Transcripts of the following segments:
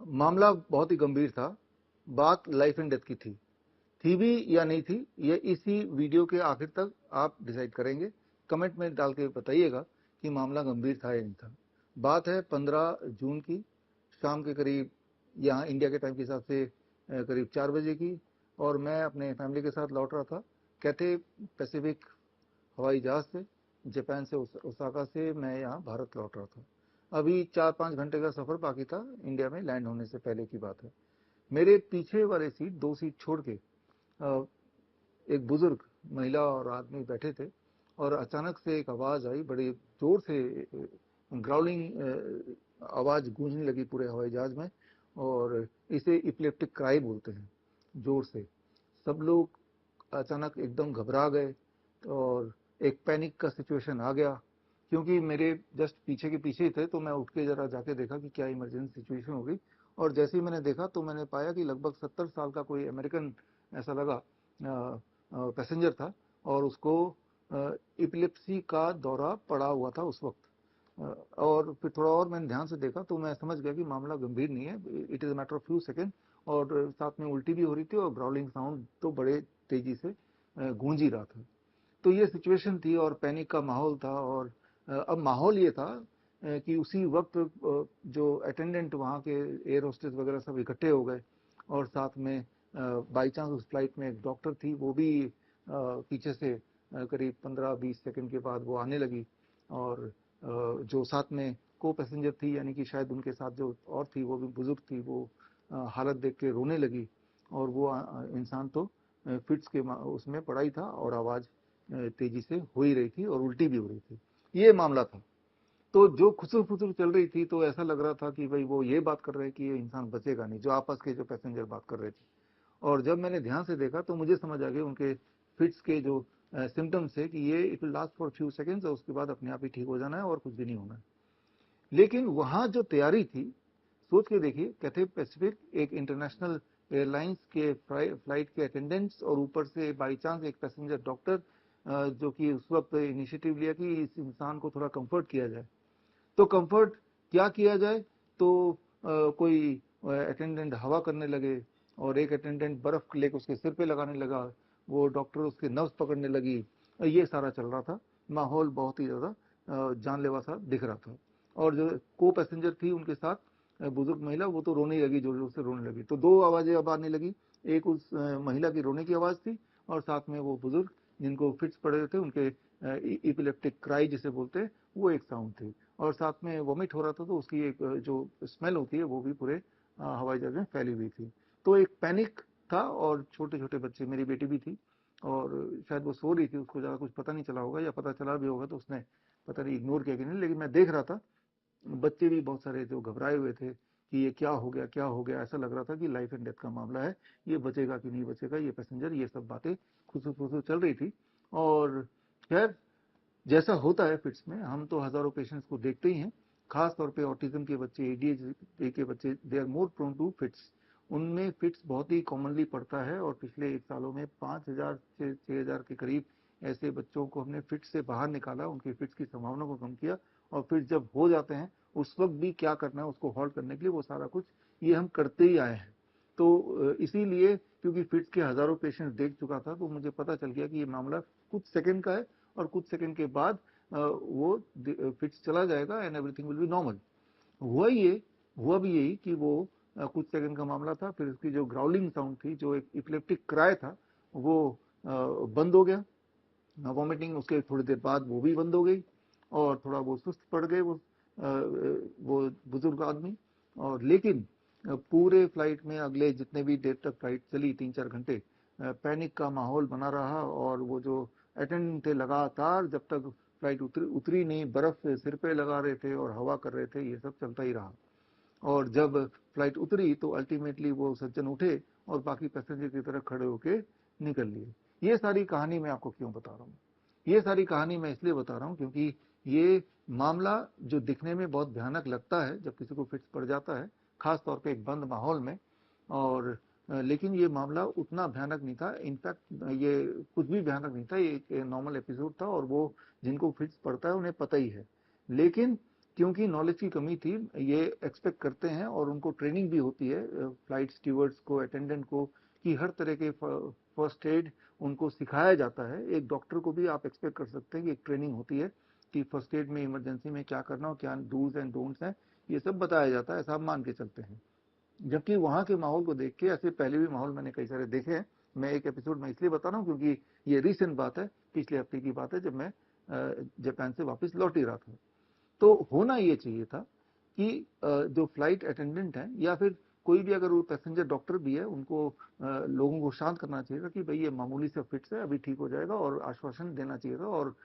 मामला बहुत ही गंभीर था। बात लाइफ एंड डेथ की थी भी या नहीं थी, ये इसी वीडियो के आखिर तक आप डिसाइड करेंगे। कमेंट में डाल के बताइएगा कि मामला गंभीर था या नहीं था। बात है 15 जून की, शाम के करीब, यहाँ इंडिया के टाइम के हिसाब से करीब 4 बजे की, और मैं अपने फैमिली के साथ लौट रहा था कैथे पैसिफिक हवाई जहाज से। जापान से, ओसाका से मैं यहाँ भारत लौट रहा था। अभी 4-5 घंटे का सफ़र बाकी था इंडिया में लैंड होने से पहले की बात है। मेरे पीछे वाले सीट, 2 सीट छोड़ के एक बुजुर्ग महिला और आदमी बैठे थे, और अचानक से एक आवाज़ आई, बड़ी जोर से ग्राउलिंग आवाज़ गूंजने लगी पूरे हवाई जहाज में, और इसे इपिलेप्टिक क्राई बोलते हैं, जोर से। सब लोग अचानक एकदम घबरा गए, और एक पैनिक का सिचुएशन आ गया, क्योंकि मेरे जस्ट पीछे के पीछे ही थे। तो मैं उठ के जरा जाके देखा कि क्या इमरजेंसी सिचुएशन हो गई, और जैसे ही मैंने देखा तो मैंने पाया कि लगभग 70 साल का कोई अमेरिकन ऐसा लगा पैसेंजर था, और उसको इपिलेप्सी का दौरा पड़ा हुआ था उस वक्त। और फिर थोड़ा और मैंने ध्यान से देखा तो मैं समझ गया कि मामला गंभीर नहीं है, it is a matter of few second. और साथ में उल्टी भी हो रही थी, और ग्राउलिंग साउंड तो बड़े तेजी से गूंज ही रहा था। तो ये सिचुएशन थी, और पैनिक का माहौल था। और अब माहौल ये था कि उसी वक्त जो अटेंडेंट वहाँ के एयर होस्टेस वगैरह सब इकट्ठे हो गए, और साथ में बाई चांस उस फ्लाइट में एक डॉक्टर थी, वो भी पीछे से करीब 15-20 सेकंड के बाद वो आने लगी। और जो साथ में को पैसेंजर थी, यानी कि शायद उनके साथ जो और थी, वो भी बुजुर्ग थी, वो हालत देख के रोने लगी। और वो इंसान तो फिट्स के उसमें पड़ा ही था, और आवाज़ तेजी से हो ही रही थी, और उल्टी भी हो रही थी। ये मामला था। तो जो खुसर फुसर चल रही थी, तो ऐसा लग रहा था कि भाई वो ये बात कर रहे हैं कि ये इंसान बचेगा नहीं, जो आपस के जो पैसेंजर बात कर रहे थे। और जब मैंने ध्यान से देखा तो मुझे समझ आ गया उनके फिट्स के जो सिम्टम्स है कि ये it will last for few seconds, और उसके बाद अपने आप ही ठीक हो जाना है, और कुछ भी नहीं होना है। लेकिन वहाँ जो तैयारी थी, सोच के देखिए, कैथे पैसिफिक एक इंटरनेशनल एयरलाइंस के फ्लाइट के अटेंडेंट्स, और ऊपर से बाई चांस एक पैसेंजर डॉक्टर, जो कि उस वक्त इनिशिएटिव लिया कि इस इंसान को थोड़ा कंफर्ट किया जाए। तो कंफर्ट क्या किया जाए, तो कोई अटेंडेंट हवा करने लगे, और एक अटेंडेंट बर्फ लेकर उसके सिर पे लगाने लगा, वो डॉक्टर उसके नब्ज पकड़ने लगी। ये सारा चल रहा था। माहौल बहुत ही ज़्यादा जानलेवा सा दिख रहा था। और जो को पैसेंजर थी उनके साथ बुजुर्ग महिला, वो तो रोने ही लगी, जोर जोर से रोने लगी। तो दो आवाज़ें अब आने लगी, एक उस महिला की रोने की आवाज़ थी, और साथ में वो बुजुर्ग जिनको फिट्स पड़े थे उनके इपिलेप्टिक क्राई जिसे बोलते हैं, वो एक साउंड थी। और साथ में वॉमिट हो रहा था, तो उसकी एक जो स्मेल होती है वो भी पूरे हवाई जहाज में फैली हुई थी। तो एक पैनिक था, और छोटे छोटे बच्चे, मेरी बेटी भी थी, और शायद वो सो रही थी, उसको ज़्यादा कुछ पता नहीं चला होगा, या पता चला भी होगा तो उसने पता नहीं इग्नोर किया कि नहीं। लेकिन मैं देख रहा था बच्चे भी बहुत सारे जो घबराए हुए थे कि ये क्या हो गया, क्या हो गया। ऐसा लग रहा था कि लाइफ एंड डेथ का मामला है, ये बचेगा कि नहीं बचेगा ये पैसेंजर, ये सब बातें खुसू खुसू चल रही थी। और खैर, जैसा होता है फिट्स में, हम तो हजारों पेशेंट्स को देखते ही हैं। खास तौर पे ऑटिज्म के बच्चे, एडीएचडी के बच्चे, they are more prone to fits. उनमें फिट्स बहुत ही कॉमनली पड़ता है, और पिछले 1 सालों में 5,000 से 6,000 के करीब ऐसे बच्चों को हमने फिट्स से बाहर निकाला, उनकी फिट्स की संभावना को कम किया। और फिर जब हो जाते हैं, उस वक्त भी क्या करना है उसको हॉल्ट करने के लिए, वो सारा कुछ ये हम करते ही आए हैं। तो इसीलिए, क्योंकि फिट्स के हजारों पेशेंट्स देख चुका था, तो मुझे पता चल गया कि ये मामला कुछ सेकंड का है, और कुछ सेकंड के बाद वो फिट्स चला जाएगा, and everything will be normal. हुआ ये हुआ भी यही कि वो कुछ सेकंड का मामला था। फिर उसकी जो ग्राउलिंग साउंड थी, जो एक इपिलेप्टिक क्राई था, वो बंद हो गया। वॉमिटिंग उसके थोड़ी देर बाद वो भी बंद हो गई, और थोड़ा वो सुस्त पड़ गए वो बुजुर्ग आदमी। और लेकिन पूरे फ्लाइट में अगले जितने भी देर तक फ्लाइट चली, 3-4 घंटे, पैनिक का माहौल बना रहा। और वो जो अटेंडेंट थे, लगातार जब तक फ्लाइट उतरी नहीं, बर्फ सिर पे लगा रहे थे और हवा कर रहे थे, ये सब चलता ही रहा। और जब फ्लाइट उतरी तो अल्टीमेटली वो सज्जन उठे, और बाकी पैसेंजर की तरह खड़े होके निकल लिए। ये सारी कहानी मैं आपको क्यों बता रहा हूँ? ये सारी कहानी मैं इसलिए बता रहा हूँ क्योंकि ये मामला जो दिखने में बहुत भयानक लगता है जब किसी को फिट्स पड़ जाता है, खास तौर पे एक बंद माहौल में। और लेकिन ये मामला उतना भयानक नहीं था। इनफैक्ट ये कुछ भी भयानक नहीं था, ये एक नॉर्मल एपिसोड था, और वो जिनको फिट्स पड़ता है उन्हें पता ही है। लेकिन क्योंकि नॉलेज की कमी थी, ये एक्सपेक्ट करते हैं और उनको ट्रेनिंग भी होती है फ्लाइट स्टीवर्ड्स को, अटेंडेंट को, कि हर तरह के फर्स्ट एड उनको सिखाया जाता है। एक डॉक्टर को भी आप एक्सपेक्ट कर सकते हैं कि एक ट्रेनिंग होती है कि फर्स्ट एड में, इमरजेंसी में क्या करना हो, क्या डूज एंड डोंट्स हैं, ये सब बताया जाता है, ऐसा आप मान के चलते हैं। जबकि वहाँ के माहौल को देख के, ऐसे पहले भी माहौल मैंने कई सारे देखे हैं, मैं एक एपिसोड में इसलिए बता रहा हूँ क्योंकि ये रिसेंट बात है, पिछले हफ्ते की बात है, जब मैं जापान से वापस लौट ही रहा था। तो होना ये चाहिए था कि जो फ्लाइट अटेंडेंट हैं या फिर कोई भी, अगर वो पैसेंजर डॉक्टर भी है, उनको लोगों को शांत करना चाहिए था कि भाई ये मामूली से फिट्स है, अभी ठीक हो जाएगा, और आश्वासन देना चाहिए था, और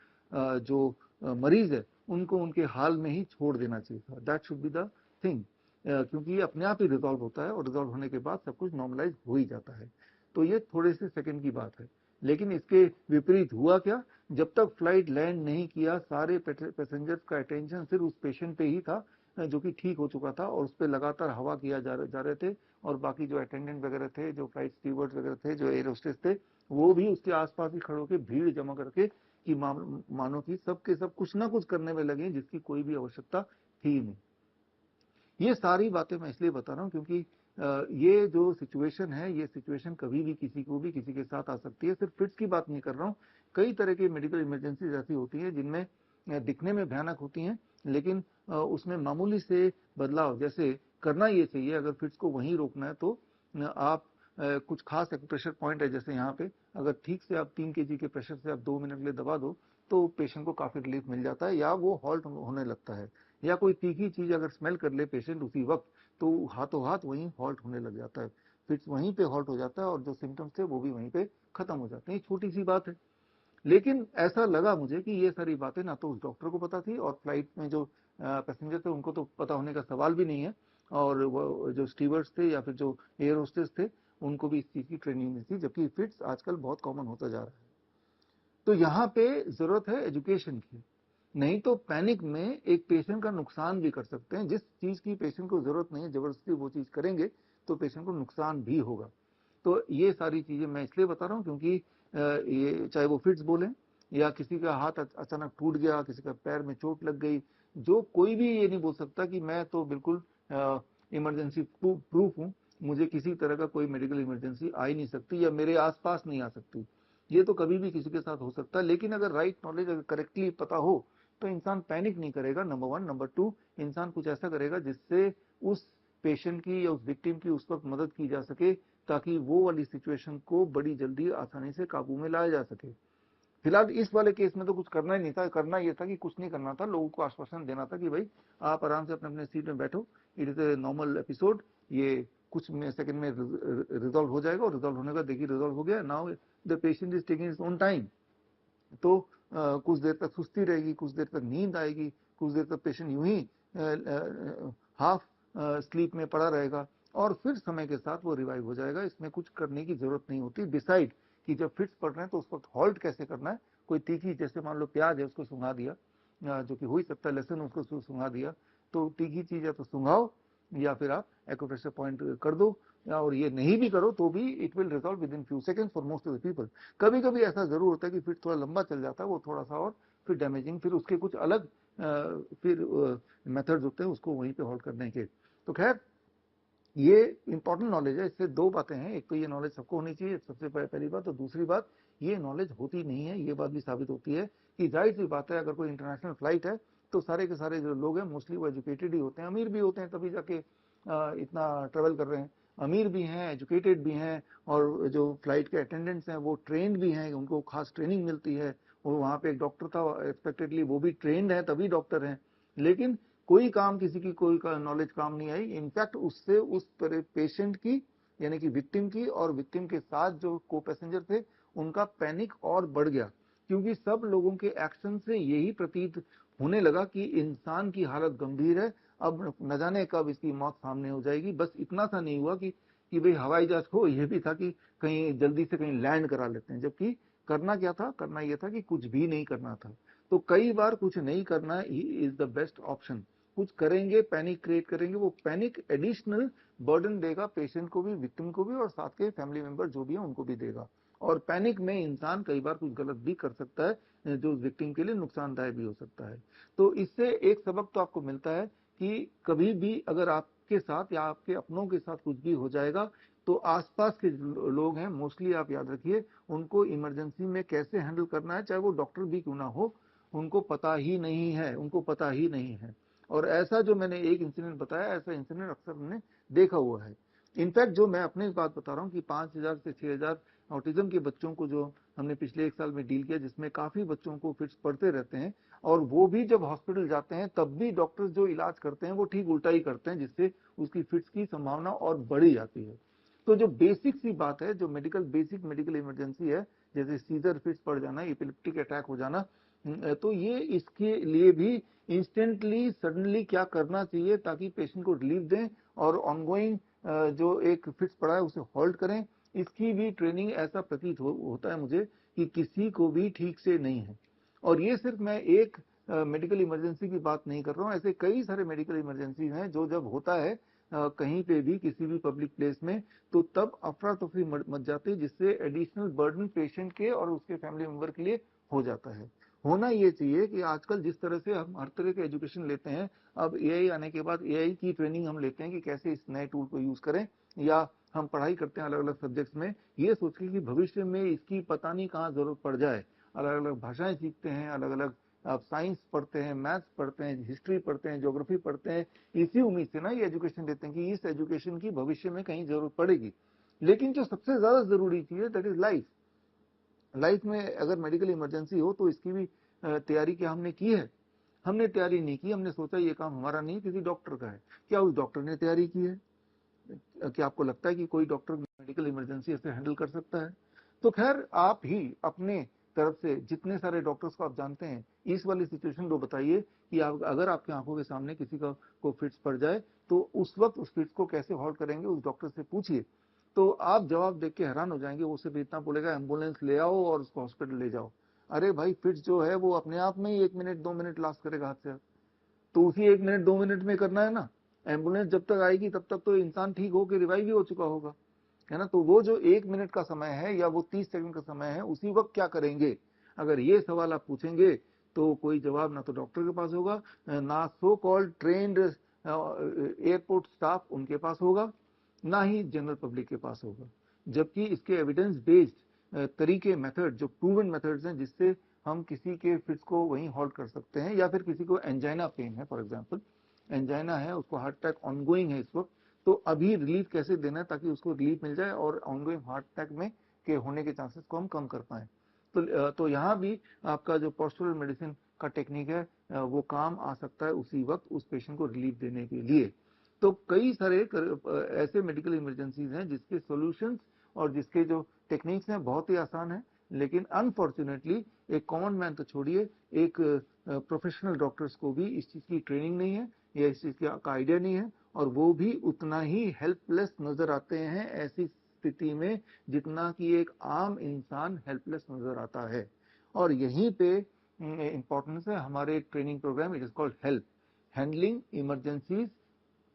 जो मरीज है उनको उनके हाल में ही छोड़ देना चाहिए था। That should be the thing, क्योंकि ये अपने आप ही रिजॉल्व होता है, और रिजॉल्व होने के बाद सब कुछ नॉर्मलाइज हो ही जाता है। तो ये थोड़े से सेकंड की बात है। लेकिन इसके विपरीत हुआ क्या, जब तक फ्लाइट लैंड नहीं किया, सारे पैसेंजर्स का अटेंशन सिर्फ उस पेशेंट पे ही था जो कि ठीक हो चुका था, और उस पर लगातार हवा किया जा रहे थे, और बाकी जो अटेंडेंट वगैरह थे, जो फ्लाइट स्टीवर्ड्स वगैरह थे, जो एयर होस्टेस थे, वो भी उसके आसपास ही खड़े होकर भीड़ जमा करके कि मानो कि सब के सब कुछ ना कुछ करने में लगे जिसकी कोई भी आवश्यकता थी नहीं। ये सारी बातें मैं इसलिए बता रहा हूँ क्योंकि ये जो सिचुएशन है, ये सिचुएशन कभी भी किसी को भी किसी के साथ आ सकती है। सिर्फ फिट्स की बात नहीं कर रहा हूँ, कई तरह की मेडिकल इमरजेंसीज ऐसी होती हैं जिनमें दिखने में भयानक होती हैं, लेकिन उसमें मामूली से बदलाव, जैसे करना ये चाहिए, अगर फिट्स को वहीं रोकना है तो आप कुछ खास प्रेशर पॉइंट है, जैसे यहाँ पे अगर ठीक से आप 3 kg के प्रेशर से आप 2 मिनट के लिए दबा दो तो पेशेंट को काफी रिलीफ मिल जाता है, या वो हॉल्ट होने लगता है। या कोई तीखी चीज अगर स्मेल कर ले पेशेंट उसी वक्त, तो हाथों हाथ वहीं हॉल्ट होने लग जाता है, फिर वहीं पे हॉल्ट हो जाता है, और जो सिम्टम्स थे वो भी वहीं पे खत्म हो जाते हैं। छोटी सी बात है, लेकिन ऐसा लगा मुझे कि ये सारी बातें ना तो उस डॉक्टर को पता थी, और फ्लाइट में जो पैसेंजर थे उनको तो पता होने का सवाल भी नहीं है, और वो जो स्टीवर्ड्स थे या फिर जो एयर होस्टेस थे उनको भी इस चीज की ट्रेनिंग नहीं थी, जबकि फिट्स आजकल बहुत कॉमन होता जा रहा है। तो यहाँ पे जरूरत है एजुकेशन की, नहीं तो पैनिक में एक पेशेंट का नुकसान भी कर सकते हैं। जिस चीज की पेशेंट को जरूरत नहीं है, जबरदस्ती वो चीज करेंगे तो पेशेंट को नुकसान भी होगा। तो ये सारी चीजें मैं इसलिए बता रहा हूँ क्योंकि ये चाहे वो फिट्स बोले, या किसी का हाथ अचानक टूट गया, किसी का पैर में चोट लग गई, जो कोई भी ये नहीं बोल सकता कि मैं तो बिल्कुल इमरजेंसी प्रूफ हूँ, मुझे किसी तरह का कोई मेडिकल इमरजेंसी आ ही नहीं सकती, या मेरे आसपास नहीं आ सकती। ये तो कभी भी किसी के साथ हो सकता है, लेकिन अगर राइट नॉलेज अगर करेक्टली पता हो तो इंसान पैनिक नहीं करेगा, नंबर वन। नंबर टू, इंसान कुछ ऐसा करेगा जिससे उस पेशेंट की या उस विक्टिम की उस वक्त मदद की जा सके, ताकि वो वाली सिचुएशन को बड़ी जल्दी आसानी से काबू में लाया जा सके। फिलहाल इस वाले केस में तो कुछ करना ही नहीं था, करना ये था कि कुछ नहीं करना था, लोगों को आश्वासन देना था कि भाई आप आराम से अपने अपने सीट में बैठो, it is a normal episode, ये कुछ सेकंड में रिजॉल्व हो जाएगा, और रिजॉल्व होने का देखिए रिजॉल्व हो गया, now the patient is taking its own time. तो कुछ देर तक सुस्ती रहेगी, कुछ देर तक नींद आएगी, कुछ देर तक पेशेंट यूं ही हाफ स्लीप में पड़ा रहेगा, और फिर समय के साथ वो रिवाइव हो जाएगा। इसमें कुछ करने की जरूरत नहीं होती, डिसाइड कि जब फिट्स पड़ रहे हैं तो उस वक्त हॉल्ट कैसे करना है। कोई तीखी, जैसे मान लो प्याज है उसको सुंघा दिया, जो कि हो ही सकता है, लहसुन उसको सुंघा दिया, तो तीखी चीज या तो सुंघाओ, या फिर आप एक्यूप्रेशर पॉइंट कर दो, और ये नहीं भी करो तो भी it will resolve with in few seconds for most of the people. कभी कभी ऐसा जरूर होता है कि फिर थोड़ा लंबा चल जाता है वो, थोड़ा सा और फिर डैमेजिंग, फिर उसके कुछ अलग फिर मेथड्स होते हैं उसको वहीं पे होल्ड करने के। तो खैर, ये इंपॉर्टेंट नॉलेज है। इससे दो बातें हैं, एक तो ये नॉलेज सबको होनी चाहिए, सबसे पहली बात, और दूसरी बात, ये नॉलेज होती नहीं है, ये बात भी साबित होती है कि जाहिर सी बात है, अगर कोई इंटरनेशनल फ्लाइट है तो सारे के सारे जो लोग हैं मोस्टली वो एजुकेटेड ही होते हैं, अमीर भी होते हैं, तभी जाके इतना ट्रेवल कर रहे हैं, अमीर भी हैं, एजुकेटेड भी हैं, और जो फ्लाइट के अटेंडेंट्स हैं वो ट्रेंड भी हैं, उनको खास ट्रेनिंग मिलती है, और वहाँ पे एक डॉक्टर था एक्सपेक्टेडली, वो भी ट्रेंड है तभी डॉक्टर हैं। लेकिन कोई काम, किसी की कोई नॉलेज काम नहीं आई, इनफैक्ट उससे उस पेशेंट की, यानी कि विक्टिम की, और विक्टिम के साथ जो को पैसेंजर थे उनका पैनिक और बढ़ गया, क्योंकि सब लोगों के एक्शन से यही प्रतीत होने लगा कि इंसान की हालत गंभीर है, अब न जाने कब इसकी मौत सामने हो जाएगी। बस इतना सा नहीं हुआ कि भाई हवाई जहाज हो, यह भी था कि कहीं जल्दी से कहीं लैंड करा लेते हैं, जबकि करना क्या था, करना यह था कि कुछ भी नहीं करना था। तो कई बार कुछ नहीं करना he is the best option. कुछ करेंगे, पैनिक क्रिएट करेंगे, वो पैनिक एडिशनल बर्डन देगा पेशेंट को भी, विक्टिम को भी, और साथ के फैमिली मेंबर जो भी है उनको भी देगा। और पैनिक में इंसान कई बार कुछ गलत भी कर सकता है जो विक्टिम के लिए नुकसानदायक भी हो सकता है। तो इससे एक सबक तो आपको मिलता है कि कभी भी अगर आपके साथ या आपके अपनों के साथ कुछ भी हो जाएगा तो आसपास के लोग हैं, मोस्टली आप याद रखिए, उनको इमरजेंसी में कैसे हैंडल करना है, चाहे वो डॉक्टर भी क्यों ना हो, उनको पता ही नहीं है, उनको पता ही नहीं है। और ऐसा जो मैंने एक इंसिडेंट बताया, ऐसा इंसिडेंट अक्सर हमने देखा हुआ है। इनफैक्ट जो मैं अपनी बात बता रहा हूँ कि 5,000 से 6,000 ऑटिज्म के बच्चों को जो हमने पिछले 1 साल में डील किया, जिसमें काफी बच्चों को फिट्स पड़ते रहते हैं, और वो भी जब हॉस्पिटल जाते हैं तब भी डॉक्टर्स जो इलाज करते हैं वो ठीक उल्टा ही करते हैं, जिससे उसकी फिट्स की संभावना और बढ़ी जाती है। तो जो बेसिक सी बात है, जो बेसिक मेडिकल इमरजेंसी है, जैसे सीजर फिट्स पड़ जाना, एपिलेप्टिक अटैक हो जाना, तो ये इसके लिए भी इंस्टेंटली सडनली क्या करना चाहिए ताकि पेशेंट को रिलीफ दें और ऑनगोइंग जो एक फिट्स पड़ा है उसे होल्ड करें, इसकी भी ट्रेनिंग ऐसा प्रतीत होता है मुझे कि किसी को भी ठीक से नहीं है। और ये सिर्फ मैं एक मेडिकल इमरजेंसी की बात नहीं कर रहा हूँ, ऐसे कई सारे मेडिकल इमरजेंसी हैं जो जब होता है कहीं पे भी किसी भी पब्लिक प्लेस में, तो तब अफरा तफरी मच जाती है, जिससे एडिशनल बर्डन पेशेंट के और उसके फैमिली मेंबर के लिए हो जाता है। होना ये चाहिए कि आजकल जिस तरह से हम हर तरह के एजुकेशन लेते हैं, अब एआई आने के बाद एआई की ट्रेनिंग हम लेते हैं कि कैसे इस नए टूल को यूज करें, या हम पढ़ाई करते हैं अलग अलग सब्जेक्ट्स में ये सोच के कि भविष्य में इसकी पता नहीं कहाँ जरूरत पड़ जाए। अलग अलग भाषाएं सीखते हैं, अलग अलग आप साइंस पढ़ते हैं, मैथ्स पढ़ते हैं, हिस्ट्री पढ़ते हैं, ज्योग्राफी पढ़ते हैं, इसी उम्मीद से ना ये एजुकेशन देते हैं कि इस एजुकेशन की भविष्य में कहीं जरूरत पड़ेगी। लेकिन जो सबसे ज्यादा जरूरी चीज है दैट इज लाइफ। लाइफ में अगर मेडिकल इमरजेंसी हो तो इसकी भी तैयारी क्या हमने की है? हमने तैयारी नहीं की, हमने सोचा ये काम हमारा नहीं, किसी डॉक्टर का है। क्या उस डॉक्टर ने तैयारी की है? क्या आपको लगता है कि कोई डॉक्टर मेडिकल इमरजेंसी ऐसे हैंडल कर सकता है? तो खैर आप ही अपने तरफ से जितने सारे डॉक्टर्स को आप जानते हैं, इस वाली सिचुएशन को बताइए कि आप अगर आपकी आंखों के सामने किसी का को फिट्स पड़ जाए तो उस वक्त उस फिट्स को कैसे होल्ड करेंगे, उस डॉक्टर से पूछिए। तो आप जवाब देख के हैरान हो जाएंगे। वो सिर्फ इतना बोलेगा एम्बुलेंस ले आओ और उसको हॉस्पिटल ले जाओ। अरे भाई, फिट्स जो है वो अपने आप में ही 1 मिनट 2 मिनट लास्ट करेगा हाथ से, तो उसी 1 मिनट 2 मिनट में करना है ना। एम्बुलेंस जब तक आएगी तब तक तो इंसान ठीक होकर रिवाइव भी हो चुका होगा, है ना। तो वो जो 1 मिनट का समय है या वो 30 सेकंड का समय है, उसी वक्त क्या करेंगे, अगर ये सवाल आप पूछेंगे तो कोई जवाब ना तो डॉक्टर के पास होगा, ना so called trained airport staff उनके पास होगा, ना ही जनरल पब्लिक के पास होगा। जबकि इसके एविडेंस बेस्ड तरीके, मेथड, जो प्रूवन मेथड्स हैं जिससे हम किसी के फिट्स को वहीं होल्ड कर सकते हैं, या फिर किसी को एंजाइना पेन है, फॉर एग्जांपल एंजाइना है, उसको हार्ट अटैक ऑनगोइंग है इस वक्त, तो अभी रिलीफ कैसे देना है ताकि उसको रिलीफ मिल जाए और ऑनगोइंग हार्ट अटैक में के होने के चांसेस को हम कम कर पाए। तो यहाँ भी आपका जो पोस्चरल मेडिसिन का टेक्निक है वो काम आ सकता है उसी वक्त उस पेशेंट को रिलीफ देने के लिए। तो कई सारे ऐसे मेडिकल इमरजेंसीज हैं जिसके सॉल्यूशंस और जिसके जो टेक्निक्स हैं बहुत ही आसान है, लेकिन अनफॉर्चुनेटली एक कॉमन मैन तो छोड़िए, एक प्रोफेशनल डॉक्टर्स को भी इस चीज की ट्रेनिंग नहीं है या इस चीज का आइडिया नहीं है, और वो भी उतना ही हेल्पलेस नजर आते हैं ऐसी स्थिति में जितना कि एक आम इंसान हेल्पलेस नजर आता है। और यहीं पे इंपॉर्टेंस है हमारे training programme, it is called help, handling emergencies,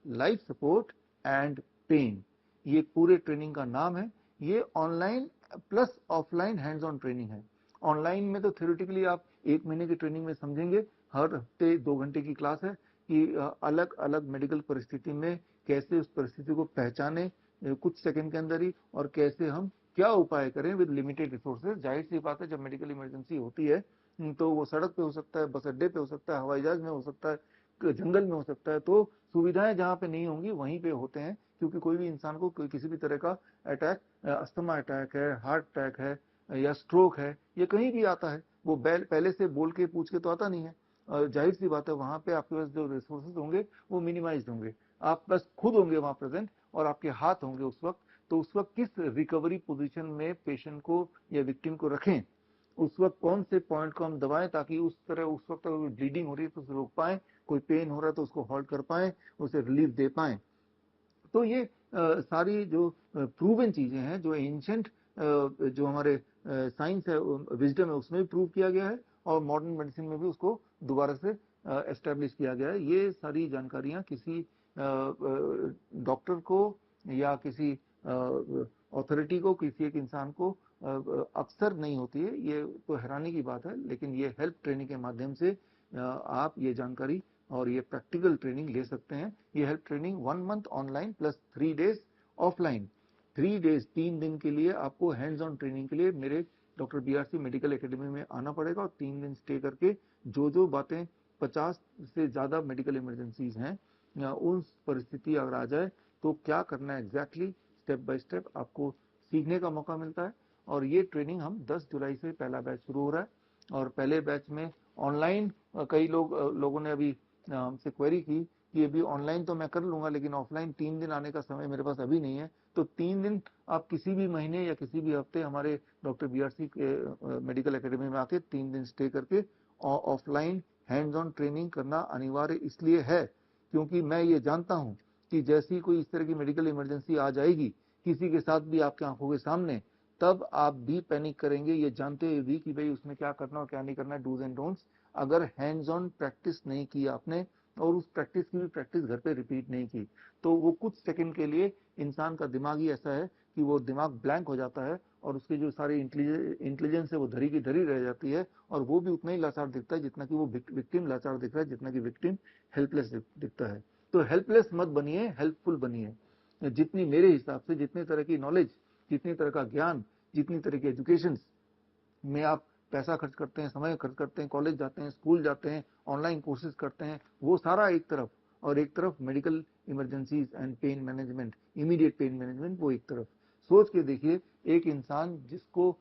life support and pain, ये पूरे ट्रेनिंग का नाम है। ये online plus offline hands on training है। ऑनलाइन में तो थ्योरेटिकली आप 1 महीने की ट्रेनिंग में समझेंगे, हर हफ्ते 2 घंटे की क्लास है कि अलग अलग मेडिकल परिस्थिति में कैसे उस परिस्थिति को पहचाने कुछ सेकंड के अंदर ही, और कैसे हम क्या उपाय करें विद लिमिटेड रिसोर्सेज। जाहिर सी बात है जब मेडिकल इमरजेंसी होती है तो वो सड़क पे हो सकता है, बस अड्डे पे हो सकता है, हवाई जहाज में हो सकता है, जंगल में हो सकता है। तो सुविधाएं जहां पे नहीं होंगी वहीं पे होते हैं, क्योंकि कोई भी इंसान को किसी भी तरह का अटैक, अस्थमा अटैक है, हार्ट अटैक है या स्ट्रोक है, ये कहीं भी आता है, वो पहले से बोल के पूछ के तो आता नहीं है। जाहिर सी बात है वहां पे आपके पास जो रिसोर्सेज होंगे वो मिनिमाइज होंगे, आप बस खुद होंगे वहां प्रेजेंट और आपके हाथ होंगे उस वक्त। तो उस वक्त किस रिकवरी पोजीशन में पेशेंट को या विक्टिम को रखें, उस वक्त कौन से पॉइंट को हम दबाएं ताकि उस तरह उस वक्त अगर ब्लीडिंग हो रही है तो उसे रोक पाएं, कोई पेन हो रहा है तो उसको होल्ड कर पाएं, उसे रिलीफ दे पाएं। तो ये सारी जो प्रूवन चीजें हैं, जो एंशंट जो हमारे साइंस है, विजडम है, उसमें भी प्रूव किया गया है, और मॉडर्न मेडिसिन में भी उसको दोबारा से एस्टेब्लिश किया गया है। ये सारी जानकारियां किसी डॉक्टर को या किसी अथॉरिटी को, किसी एक इंसान को अक्सर नहीं होती है, ये तो हैरानी की बात है। लेकिन ये हेल्प ट्रेनिंग के माध्यम से आप ये जानकारी और ये प्रैक्टिकल ट्रेनिंग ले सकते हैं। ये help training 1 month online plus 3 days offline, 3 days 3 दिन के लिए आपको हैंड्स ऑन ट्रेनिंग के लिए मेरे डॉक्टर बीआरसी मेडिकल एकेडमी में आना पड़ेगा और 3 दिन स्टे करके जो बातें 50 से ज़्यादा मेडिकल इमरजेंसीज हैं उन परिस्थिति अगर आ जाए तो क्या करना है एग्जैक्टली स्टेप बाय स्टेप आपको सीखने का मौका मिलता है। और ये ट्रेनिंग हम 10 जुलाई से पहला बैच शुरू हो रहा है और पहले बैच में ऑनलाइन कई लोगों ने अभी हमसे क्वेरी की कि अभी ऑनलाइन तो मैं कर लूंगा लेकिन ऑफलाइन 3 दिन आने का समय मेरे पास अभी नहीं है। तो 3 दिन आप किसी भी महीने या किसी भी हफ्ते हमारे डॉक्टर बीआरसी के मेडिकल एकेडमी में आके 3 दिन स्टे करके ऑफलाइन हैंड्स ऑन ट्रेनिंग करना अनिवार्य इसलिए है क्योंकि मैं ये जानता हूं कि जैसी कोई इस तरह की मेडिकल इमरजेंसी आ जाएगी किसी के साथ भी आपके आंखों के सामने, तब आप भी पैनिक करेंगे ये जानते हुए भी कि भाई उसमें क्या करना और क्या नहीं करना है, डूज एंड डोंट्स। अगर हैंड्स ऑन प्रैक्टिस नहीं की आपने और उस प्रैक्टिस की भी प्रैक्टिस घर पे रिपीट नहीं की तो वो कुछ सेकंड के लिए इंसान का दिमाग ही ऐसा है कि वो दिमाग ब्लैंक हो जाता है और उसकी जो सारी इंटेलिजेंस है वो धरी की धरी रह जाती है और वो भी उतना ही लाचार दिखता है जितना कि वो विक्टिम लाचार दिख रहा है, जितना कि विक्टिम हेल्पलेस दिखता है। तो हेल्पलेस मत बनिए, हेल्पफुल बनिए। जितनी मेरे हिसाब से जितने तरह की नॉलेज, जितनी तरह का ज्ञान, जितनी तरह की एजुकेशन में आप पैसा खर्च करते हैं, समय खर्च करते हैं, कॉलेज जाते हैं, स्कूल जाते हैं, ऑनलाइन कोर्सेज करते हैं, वो सारा एक तरफ, और एक तरफ medical emergencies and pain management, immediate pain management, वो एक तरफ। सोच के देखिए, एक इंसान जिसको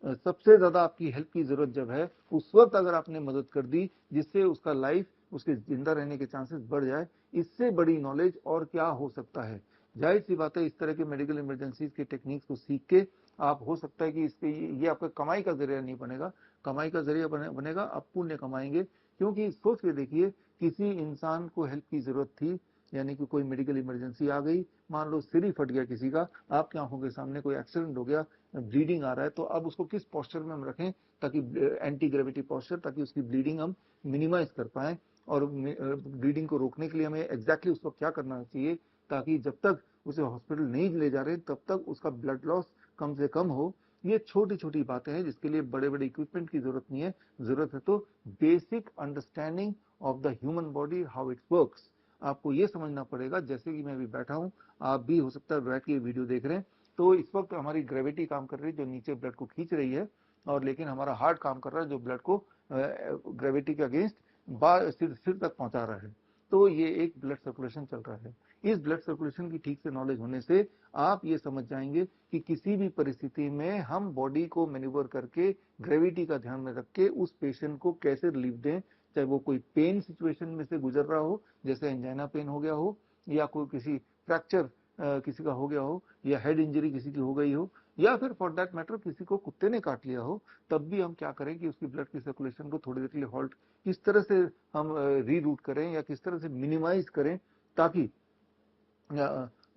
सबसे ज्यादा आपकी हेल्प की जरूरत जब है उस वक्त अगर आपने मदद कर दी जिससे उसका लाइफ, उसके जिंदा रहने के चांसेस बढ़ जाए, इससे बड़ी नॉलेज और क्या हो सकता है। जाहिर सी बात है इस तरह के मेडिकल इमरजेंसीज के टेक्निक्स को सीख के आप, हो सकता है कि इसके ये आपका कमाई का जरिया नहीं बनेगा, कमाई का जरिया बनेगा आप पुण्य कमाएंगे। क्योंकि सोच के देखिए, किसी इंसान को हेल्प की जरूरत थी, यानी कि कोई मेडिकल इमरजेंसी आ गई, मान लो सिर ही फट गया किसी का, आपकी आंखों के सामने कोई एक्सीडेंट हो गया, ब्लीडिंग आ रहा है, तो अब उसको किस पोस्चर में हम रखें ताकि एंटी ग्रेविटी पोस्चर, ताकि उसकी ब्लीडिंग हम मिनिमाइज कर पाए। और ब्लीडिंग को रोकने के लिए हमें एग्जैक्टली उसको क्या करना चाहिए ताकि जब तक उसे हॉस्पिटल नहीं ले जा रहे तब तक उसका ब्लड लॉस कम से कम हो। ये छोटी छोटी बातें हैं जिसके लिए बड़े बड़े इक्विपमेंट की जरूरत नहीं है, जरूरत है तो basic understanding of the human body, how it works. आपको ये समझना पड़ेगा, जैसे कि मैं अभी बैठा हूं, आप भी हो सकता है बैठ के वीडियो देख रहे हैं, तो इस वक्त हमारी ग्रेविटी काम कर रही है जो नीचे ब्लड को खींच रही है, और लेकिन हमारा हार्ट काम कर रहा है जो ब्लड को ग्रेविटी के अगेंस्ट सिर तक पहुंचा रहा है। तो ये एक ब्लड सर्कुलेशन चल रहा है। इस ब्लड सर्कुलेशन की ठीक से नॉलेज होने से आप ये समझ जाएंगे कि किसी भी परिस्थिति में हम बॉडी को मैन्यूवर करके ग्रेविटी का ध्यान में रख के उस पेशेंट को कैसे रिलीफ दें, चाहे वो कोई पेन सिचुएशन में से गुजर रहा हो, जैसे एंजाइना पेन हो गया हो, या कोई किसी फ्रैक्चर किसी का हो गया हो, या हेड इंजरी किसी की हो गई हो, या फिर फॉर दैट मैटर किसी को कुत्ते ने काट लिया हो, तब भी हम क्या करें कि उसकी ब्लड की सर्कुलेशन को थोड़ी देर के लिए हॉल्ट किस तरह से हम रीरूट करें या किस तरह से मिनिमाइज करें ताकि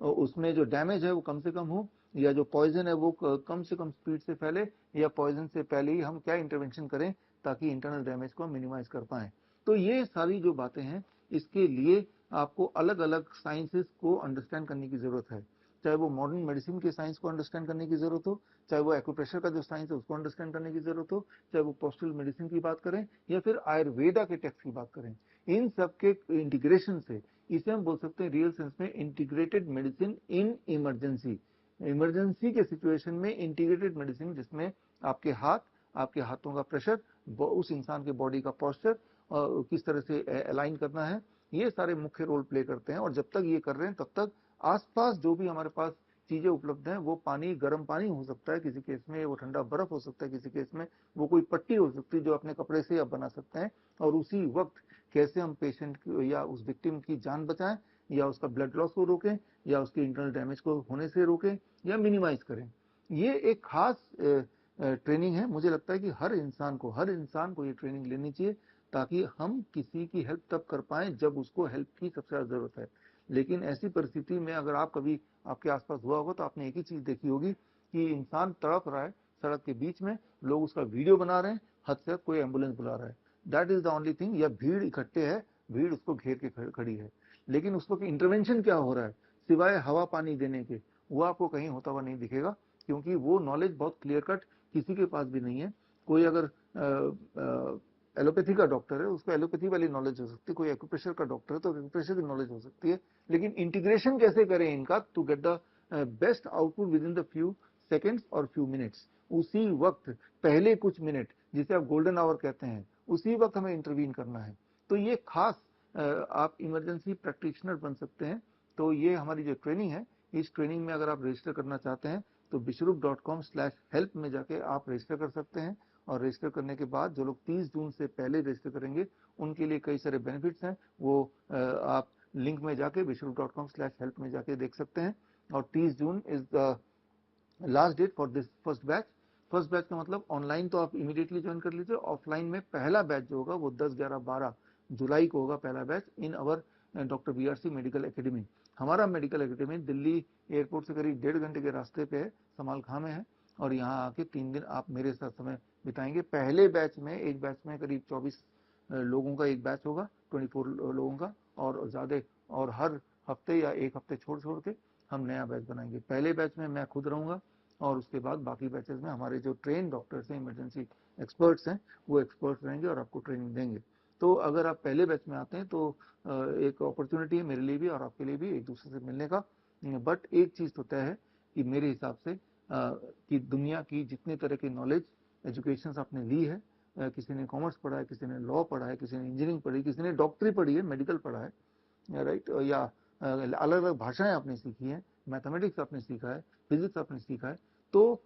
उसमें जो डैमेज है वो कम से कम हो, या जो पॉइजन है वो कम से कम स्पीड से फैले, या पॉइजन से पहले ही हम क्या इंटरवेंशन करें ताकि इंटरनल डैमेज को हम मिनिमाइज कर पाएं। तो ये सारी जो बातें हैं इसके लिए आपको अलग अलग साइंसेस को अंडरस्टैंड करने की जरूरत है, चाहे वो मॉडर्न मेडिसिन के साइंस को अंडरस्टैंड करने की जरूरत हो, चाहे वो एक्यूप्रेशर का जो साइंस है उसको अंडरस्टैंड करने की जरूरत हो, चाहे वो पोस्टल मेडिसिन की बात करें या फिर आयुर्वेदा के टेक्स्ट की बात करें, इन सब के इंटीग्रेशन से, इसे हम बोल सकते हैं रियल सेंस में integrated medicine in emergency. Emergency के सिचुएशन में इंटीग्रेटेड मेडिसिन जिसमें आपके हाथ, आपके हाथों का प्रेशर, उस इंसान के बॉडी का पोस्चर किस तरह से अलाइन करना है, ये सारे मुख्य रोल प्ले करते हैं। और जब तक ये कर रहे हैं तब तक आसपास जो भी हमारे पास चीजें उपलब्ध हैं, वो पानी, गर्म पानी हो सकता है किसी केस में, वो ठंडा बर्फ हो सकता है किसी केस में, वो कोई पट्टी हो सकती है जो अपने कपड़े से आप बना सकते हैं, और उसी वक्त कैसे हम पेशेंट या उस विक्टिम की जान बचाएं, या उसका ब्लड लॉस को रोकें, या उसके इंटरनल डैमेज को होने से रोकें या मिनिमाइज करें। ये एक खास ट्रेनिंग है। मुझे लगता है कि हर इंसान को ये ट्रेनिंग लेनी चाहिए ताकि हम किसी की हेल्प तब कर पाएं जब उसको हेल्प की सबसे ज्यादा जरूरत है। लेकिन ऐसी परिस्थिति में अगर आप कभी आपके आसपास हुआ होगा तो आपने एक ही चीज देखी होगी कि इंसान तड़प रहा है सड़क के बीच में, लोग उसका वीडियो बना रहे हैं, हद से हद कोई एम्बुलेंस बुला रहा है, that is the only thing. या भीड़ इकट्ठे है, भीड़ उसको घेर के खड़ी है, लेकिन उसको इंटरवेंशन क्या हो रहा है सिवाय हवा पानी देने के, वो आपको कहीं होता हुआ नहीं दिखेगा। क्योंकि वो नॉलेज बहुत क्लियर कट किसी के पास भी नहीं है। कोई अगर एलोपैथी का डॉक्टर है, उसको एलोपैथी वाली नॉलेज हो सकती है, कोई एक्यूप्रेशर का डॉक्टर है तो एक्यूप्रेशर की नॉलेज हो सकती है, लेकिन इंटीग्रेशन कैसे करें इनका to get the best output within the few seconds और फ्यू मिनट्स, उसी वक्त पहले कुछ मिनट जिसे आप गोल्डन आवर कहते हैं, उसी वक्त हमें इंटरवीन करना है। तो ये खास आप इमरजेंसी प्रैक्टिशनर बन सकते हैं। तो ये हमारी जो ट्रेनिंग है, इस ट्रेनिंग में अगर आप रजिस्टर करना चाहते हैं तो bishrup.com/help में जाके आप रजिस्टर कर सकते हैं। और रजिस्टर करने के बाद जो लोग 30 जून से पहले रजिस्टर करेंगे उनके लिए कई सारे बेनिफिट्स हैं, वो आप लिंक में जाके bishrup.com/help में जाके देख सकते हैं। और 30 June is the last date for this first batch. First batch का मतलब ऑनलाइन तो आप इमीडिएटली ज्वाइन कर लीजिए, ऑफलाइन में पहला बैच जो होगा वो 10, 11, 12 जुलाई को होगा पहला batch in our doctor BRC medical academy. हमारा मेडिकल एकेडमी दिल्ली एयरपोर्ट से करीब 1.5 घंटे के रास्ते पे है, समाल खां में है। और यहाँ आके 3 दिन आप मेरे साथ समय बिताएंगे। पहले बैच में, एक बैच में करीब 24 लोगों का एक बैच होगा, 24 लोगों का, और ज्यादा, और हर हफ्ते या एक हफ्ते छोड़ छोड़ के हम नया बैच बनाएंगे। पहले बैच में मैं खुद रहूंगा और उसके बाद बाकी बैचेस में हमारे जो ट्रेन डॉक्टर्स हैं, इमरजेंसी एक्सपर्ट्स हैं, वो एक्सपर्ट्स रहेंगे और आपको ट्रेनिंग देंगे। तो अगर आप पहले बैच में आते हैं तो एक अपॉर्चुनिटी है मेरे लिए भी और आपके लिए भी एक दूसरे से मिलने का। बट एक चीज तो तय है कि मेरे हिसाब से कि दुनिया की जितने तरह की नॉलेज एजुकेशन आपने ली है, किसी ने कॉमर्स पढ़ा है, किसी ने लॉ पढ़ा है, किसी ने इंजीनियरिंग पढ़ी, किसी ने डॉक्टरी पढ़ी है, मेडिकल पढ़ा है, राइट, या अलग अलग भाषाएं आपने सीखी हैं, मैथमेटिक्स आपने सीखा है, फिजिक्स आपने सीखा है, तो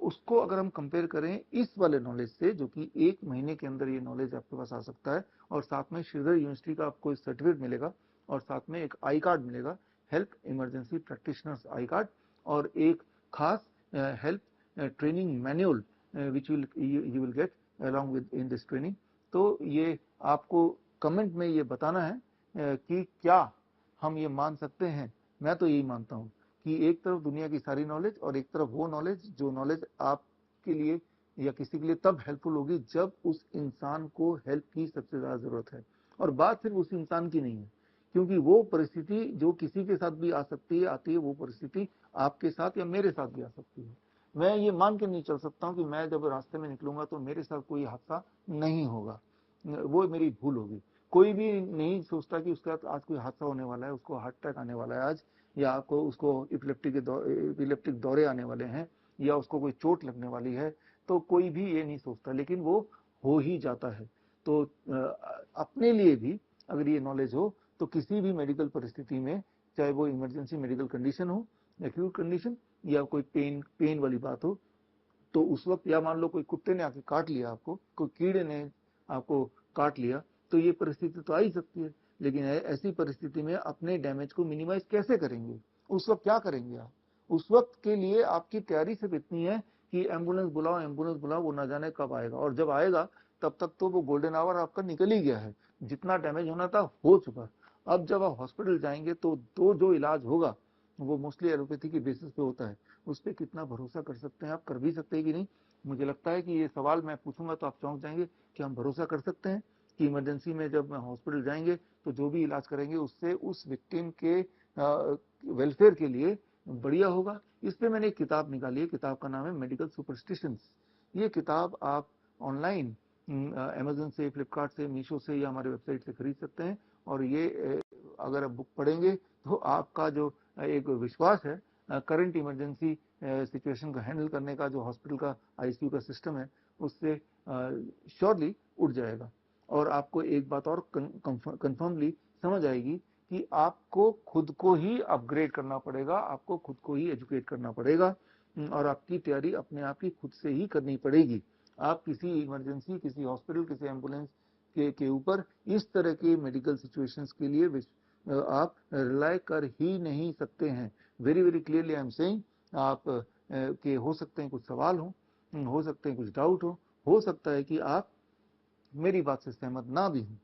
उसको अगर हम कंपेयर करें इस वाले नॉलेज से, जो कि 1 महीने के अंदर ये नॉलेज आपके पास आ सकता है, और साथ में श्रीधर यूनिवर्सिटी का आपको सर्टिफिकेट मिलेगा, और साथ में एक आई कार्ड मिलेगा, health emergency practitioners I card, और एक खास health training manual which you will get along with in this training. तो ये आपको कमेंट में ये बताना है कि क्या हम ये मान सकते हैं। मैं तो यही मानता हूं कि एक तरफ दुनिया की सारी नॉलेज और एक तरफ वो नॉलेज, जो नॉलेज आपके लिए या किसी के लिए तब हेल्पफुल होगी जब उस इंसान को हेल्प की सबसे ज्यादा जरूरत है। और बात सिर्फ उस इंसान की नहीं है, क्योंकि वो परिस्थिति जो किसी के साथ भी आ सकती है, आती है, वो परिस्थिति आपके साथ या मेरे साथ भी आ सकती है। मैं ये मान के नहीं चल सकता हूं कि मैं जब रास्ते में निकलूंगा तो मेरे साथ कोई हादसा नहीं होगा, वो मेरी भूल होगी। कोई भी नहीं सोचता कि उसके साथ आज कोई हादसा होने वाला है, उसको हार्ट अटैक आने वाला है आज, या आपको उसको इपिलेप्टिक दौरे आने वाले हैं, या उसको कोई चोट लगने वाली है, तो कोई भी ये नहीं सोचता, लेकिन वो हो ही जाता है। तो अपने लिए भी अगर ये नॉलेज हो तो किसी भी मेडिकल परिस्थिति में, चाहे वो इमरजेंसी मेडिकल कंडीशन हो, एक्यूट कंडीशन, या कोई पेन वाली बात हो, तो उस वक्त, या मान लो कोई कुत्ते ने आके काट लिया आपको, कोई कीड़े ने आपको काट लिया, तो ये परिस्थिति तो आ ही सकती है। लेकिन ऐसी परिस्थिति में अपने डैमेज को मिनिमाइज कैसे करेंगे, उस वक्त क्या करेंगे आप? उस वक्त के लिए आपकी तैयारी सिर्फ इतनी है कि एम्बुलेंस बुलाओ, एम्बुलेंस बुलाओ, वो ना जाने कब आएगा, और जब आएगा तब तक तो वो गोल्डन आवर आपका निकल ही गया है, जितना डैमेज होना था हो चुका। अब जब आप हॉस्पिटल जाएंगे तो जो इलाज होगा वो मोस्टली एलोपैथी के बेसिस पे होता है। उस पर कितना भरोसा कर सकते हैं आप, कर भी सकते हैं कि नहीं? मुझे लगता है कि ये सवाल मैं पूछूंगा तो आप चौंक जाएंगे कि हम भरोसा कर सकते हैं कि इमरजेंसी में जब हॉस्पिटल जाएंगे तो जो भी इलाज करेंगे उससे उस विक्टिम के वेलफेयर के लिए बढ़िया होगा। इस पे मैंने एक किताब निकाली है, किताब का नाम है मेडिकल सुपरस्टिशंस। ये किताब आप ऑनलाइन अमेजन से, फ्लिपकार्ट से, मीशो से या हमारे वेबसाइट से खरीद सकते हैं। और ये अगर आप बुक पढ़ेंगे तो आपका जो एक विश्वास है करंट इमरजेंसी सिचुएशन को हैंडल करने का, जो हॉस्पिटल का आईसीयू का सिस्टम है, उससे श्योरली उठ जाएगा। और आपको एक बात और कंफर्मली समझ आएगी कि आपको खुद को ही अपग्रेड करना पड़ेगा, आपको खुद को ही एजुकेट करना पड़ेगा, और आपकी तैयारी अपने आप ही खुद से ही करनी पड़ेगी। आप किसी इमरजेंसी, किसी हॉस्पिटल, किसी एम्बुलेंस के ऊपर इस तरह के मेडिकल सिचुएशंस के लिए आप रिलाय कर ही नहीं सकते हैं। Very very clearly I am saying, आप के हो सकते हैं कुछ सवाल हो सकते हैं कुछ डाउट हो सकता है कि आप मेरी बात से सहमत ना भी हों।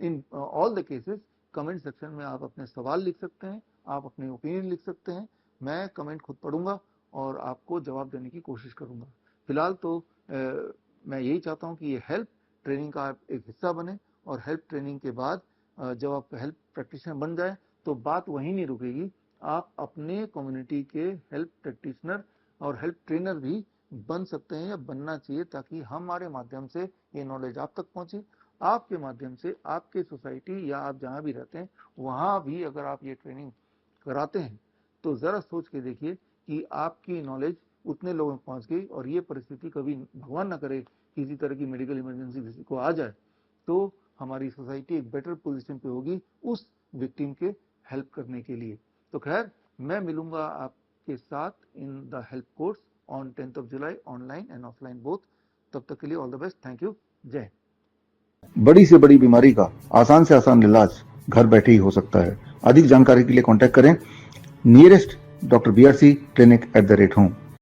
In all the cases comment section में आप अपने सवाल लिख सकते हैं, आप अपने ओपिनियन लिख सकते हैं। मैं कमेंट खुद पढ़ूंगा और आपको जवाब देने की कोशिश करूंगा। फिलहाल तो मैं यही चाहता हूं कि ये हेल्प ट्रेनिंग का एक हिस्सा बने, और हेल्प ट्रेनिंग के बाद जब आप हेल्प प्रैक्टिशनर बन जाए तो बात वहीं नहीं रुकेगी। आप अपने कम्युनिटी के हेल्प प्रैक्टिशनर और हेल्प ट्रेनर भी बन सकते हैं या बनना चाहिए, ताकि हमारे माध्यम से ये नॉलेज आप तक पहुंचे, आपके माध्यम से आपके सोसाइटी या आप जहां भी रहते हैं वहां भी अगर आप ये ट्रेनिंग कराते हैं तो जरा सोच के देखिए कि आपकी नॉलेज उतने लोगों तक पहुंच गई और ये परिस्थिति कभी भगवान ना करे किसी तरह की मेडिकल इमरजेंसी किसी को आ जाए तो हमारी सोसाइटी एक बेटर पोजीशन पे होगी उस विक्टिम के हेल्प करने के लिए। तो खैर मैं मिलूंगा आपके साथ in the help course on 10th July online and offline both. तब तक के लिए all the best, thank you, जय। बड़ी से बड़ी बीमारी का आसान से आसान इलाज घर बैठे ही हो सकता है। अधिक जानकारी के लिए कांटेक्ट करें नियरेस्ट डॉक्टर BRC clinic@home।